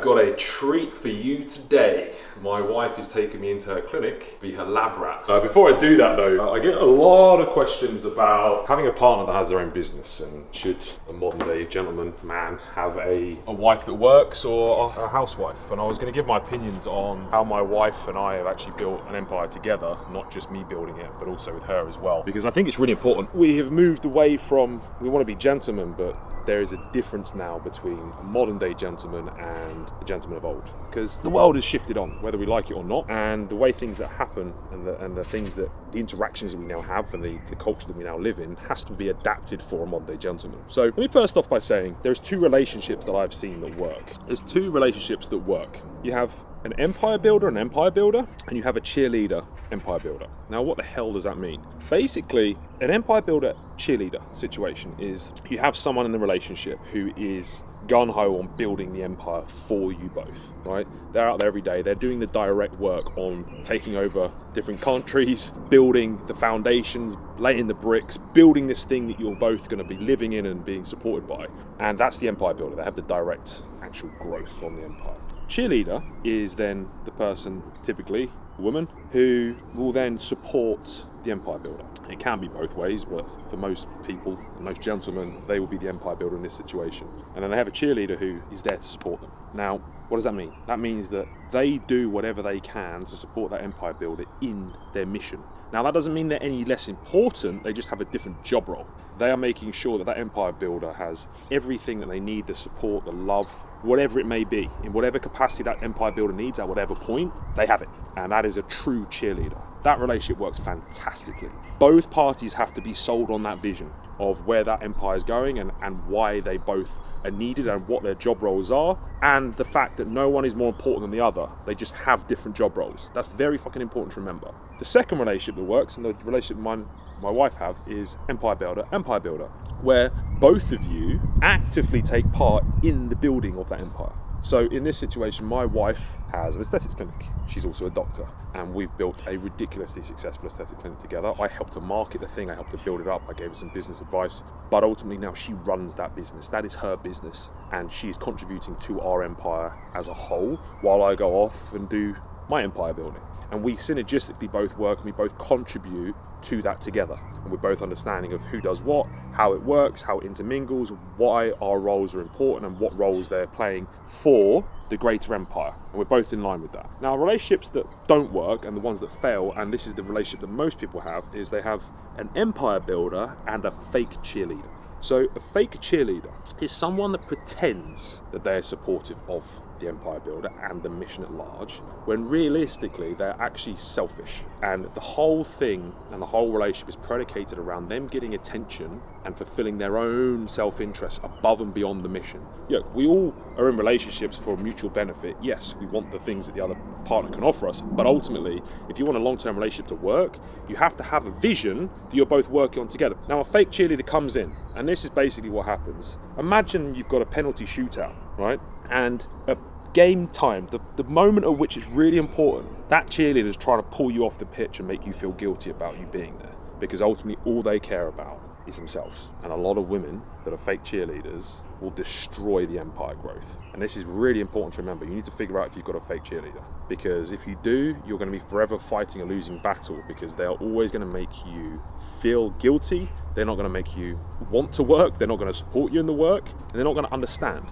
got a treat for you today. My wife is taking me into her clinic to be her lab rat. Before I do that though, I get a lot of questions about having a partner that has their own business, and should a modern day gentleman, man, have a wife that works or a housewife. And I was going to give my opinions on how my wife and I have actually built an empire together, not just me building it, but also with her as well. Because I think it's really important. We have moved away from, we want to be gentlemen, but there is a difference now between a modern day gentleman and a gentleman of old, because the world has shifted on, whether we like it or not, and the way things that happen and the things that the interactions that we now have and the culture that we now live in has to be adapted for a modern day gentleman. So let me first off by saying there's two relationships that I've seen that work. There's two relationships that work. You have an empire builder, and you have a cheerleader empire builder. Now, what the hell does that mean? Basically, an empire builder cheerleader situation is you have someone in the relationship who is gun-ho on building the empire for you both, right? They're out there every day, they're doing the direct work on taking over different countries, building the foundations, laying the bricks, building this thing that you're both going to be living in and being supported by. And that's the empire builder. They have the direct actual growth on the empire. Cheerleader is then the person, typically a woman, who will then support the empire builder. It can be both ways, but for most people, most gentlemen, they will be the empire builder in this situation. And then they have a cheerleader who is there to support them. Now, what does that mean? That means that they do whatever they can to support that empire builder in their mission. Now, that doesn't mean they're any less important, they just have a different job role. They are making sure that that empire builder has everything that they need, the support, the love, whatever it may be, in whatever capacity that empire builder needs at whatever point, they have it. And that is a true cheerleader. That relationship works fantastically. Both parties have to be sold on that vision of where that empire is going and why they both are needed and what their job roles are, and the fact that no one is more important than the other. They just have different job roles. That's very fucking important to remember. The second relationship that works, and the relationship my wife have, is empire builder, where both of you actively take part in the building of that empire. So in this situation, my wife has an aesthetics clinic. She's also a doctor, and we've built a ridiculously successful aesthetic clinic together. I helped her market the thing, I helped her build it up, I gave her some business advice, but ultimately now she runs that business. That is her business, and she's contributing to our empire as a whole, while I go off and do my empire building. And we synergistically both work, and we both contribute to that together. And we're both understanding of who does what, how it works, how it intermingles, why our roles are important, and what roles they're playing for the greater empire. And we're both in line with that. Now, relationships that don't work and the ones that fail, and this is the relationship that most people have, is they have an empire builder and a fake cheerleader. So a fake cheerleader is someone that pretends that they're supportive of the empire builder and the mission at large, when realistically they're actually selfish, and the whole thing and the whole relationship is predicated around them getting attention and fulfilling their own self-interest above and beyond the mission. Yeah, we all are in relationships for mutual benefit. Yes, we want the things that the other partner can offer us, but ultimately, if you want a long-term relationship to work, you have to have a vision that you're both working on together. Now, a fake cheerleader comes in, and this is basically what happens. Imagine you've got a penalty shootout, right? And at game time, the moment at which it's really important, that cheerleader is trying to pull you off the pitch and make you feel guilty about you being there, because ultimately all they care about is themselves. And a lot of women that are fake cheerleaders will destroy the empire growth. And this is really important to remember. You need to figure out if you've got a fake cheerleader, because if you do, you're going to be forever fighting a losing battle, because they are always going to make you feel guilty. They're not going to make you want to work. They're not going to support you in the work, and they're not going to understand.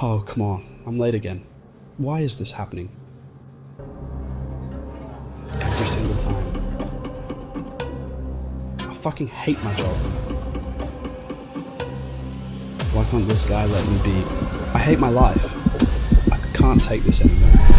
Oh, come on. I'm late again. Why is this happening? Every single time. I fucking hate my job. Why can't this guy let me be? I hate my life. I can't take this anymore.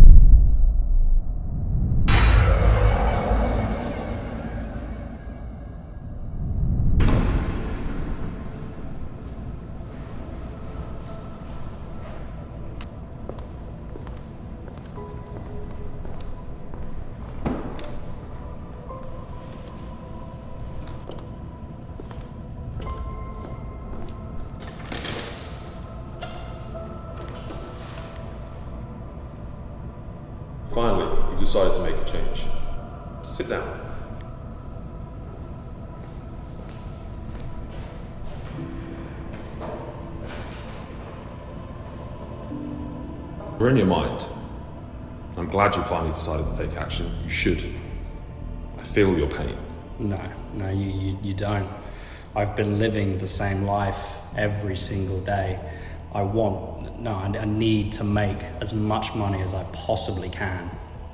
Finally, you decided to make a change. Sit down. We're in your mind. I'm glad you finally decided to take action. You should. I feel your pain. No, you don't. I've been living the same life every single day. I need to make as much money as I possibly can.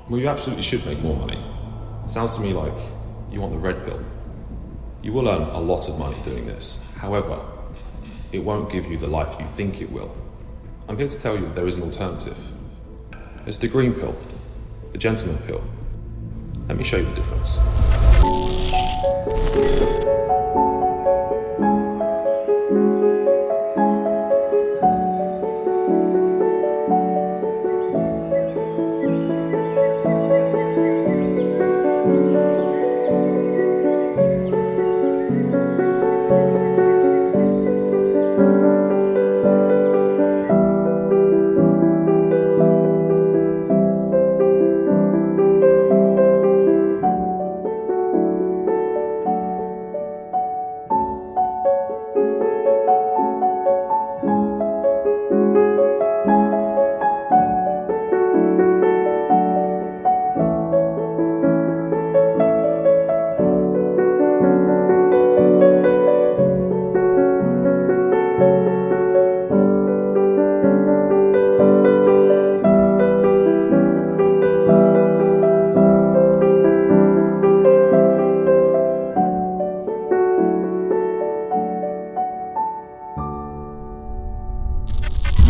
Well, you absolutely should make more money. It sounds to me like you want the red pill. You will earn a lot of money doing this. However, it won't give you the life you think it will. I'm here to tell you that there is an alternative. There's the green pill, the gentleman pill. Let me show you the difference.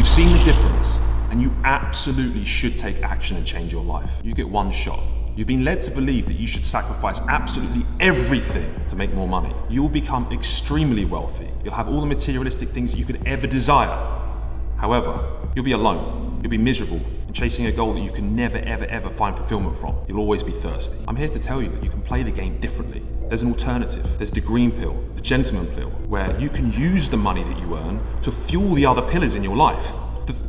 Seen the difference, and you absolutely should take action and change your life. You get one shot. You've been led to believe that you should sacrifice absolutely everything to make more money. You will become extremely wealthy. You'll have all the materialistic things that you could ever desire. However, you'll be alone. You'll be miserable and chasing a goal that you can never, ever find fulfillment from. You'll always be thirsty. I'm here to tell you that you can play the game differently. There's an alternative. There's the green pill, the gentleman pill, where you can use the money that you earn to fuel the other pillars in your life.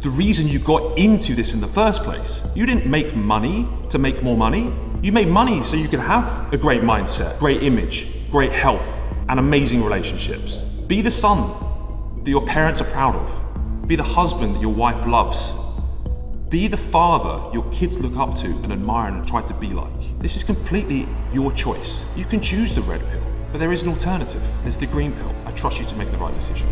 The reason you got into this in the first place. You didn't make money to make more money. You made money so you could have a great mindset, great image, great health, and amazing relationships. Be the son that your parents are proud of. Be the husband that your wife loves. Be the father your kids look up to and admire and try to be like. This is completely your choice. You can choose the red pill, but there is an alternative. There's the green pill. I trust you to make the right decision.